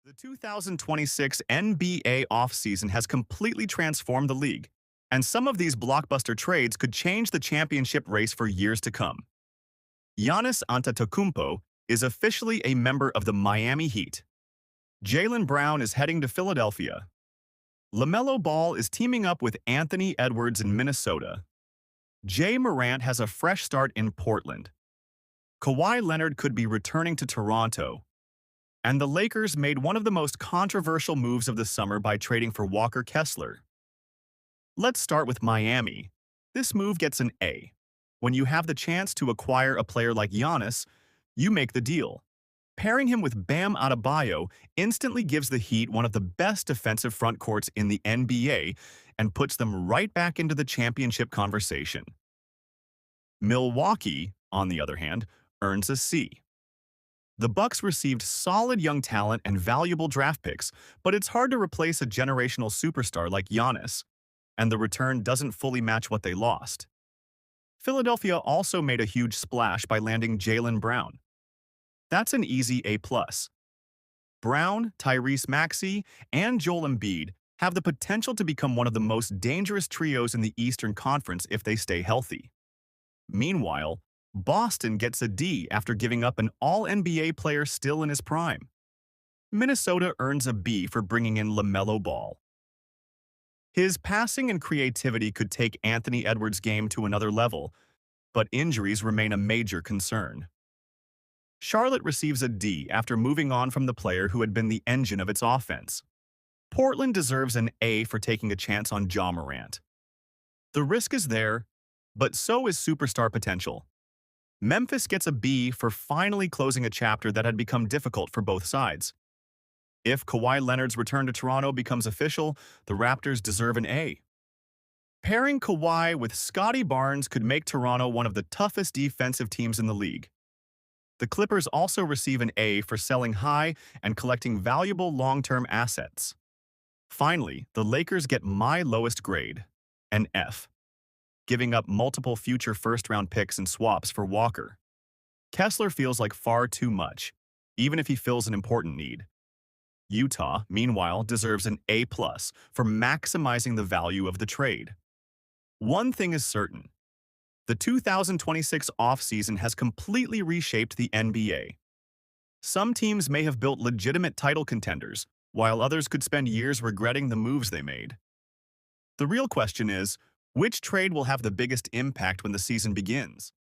The 2026 NBA offseason has completely transformed the league, and some of these blockbuster trades could change the championship race for years to come. Giannis Antetokounmpo is officially a member of the Miami Heat. Jaylen Brown is heading to Philadelphia. LaMelo Ball is teaming up with Anthony Edwards in Minnesota. Jay Morant has a fresh start in Portland. Kawhi Leonard could be returning to Toronto. And the Lakers made one of the most controversial moves of the summer by trading for Walker Kessler. Let's start with Miami. This move gets an A. When you have the chance to acquire a player like Giannis, you make the deal. Pairing him with Bam Adebayo instantly gives the Heat one of the best defensive front courts in the NBA and puts them right back into the championship conversation. Milwaukee, on the other hand, earns a C. The Bucks received solid young talent and valuable draft picks, but it's hard to replace a generational superstar like Giannis, and the return doesn't fully match what they lost. Philadelphia also made a huge splash by landing Jaylen Brown. That's an easy A+. Brown, Tyrese Maxey, and Joel Embiid have the potential to become one of the most dangerous trios in the Eastern Conference if they stay healthy. Meanwhile, Boston gets a D after giving up an All-NBA player still in his prime. Minnesota earns a B for bringing in LaMelo Ball. His passing and creativity could take Anthony Edwards' game to another level, but injuries remain a major concern. Charlotte receives a D after moving on from the player who had been the engine of its offense. Portland deserves an A for taking a chance on Ja Morant. The risk is there, but so is superstar potential. Memphis gets a B for finally closing a chapter that had become difficult for both sides. If Kawhi Leonard's return to Toronto becomes official, the Raptors deserve an A. Pairing Kawhi with Scotty Barnes could make Toronto one of the toughest defensive teams in the league. The Clippers also receive an A for selling high and collecting valuable long-term assets. Finally, the Lakers get my lowest grade, an F, giving up multiple future first-round picks and swaps for Walker. Kessler feels like far too much, even if he fills an important need. Utah, meanwhile, deserves an A+ for maximizing the value of the trade. One thing is certain. The 2026 offseason has completely reshaped the NBA. Some teams may have built legitimate title contenders, while others could spend years regretting the moves they made. The real question is, which trade will have the biggest impact when the season begins?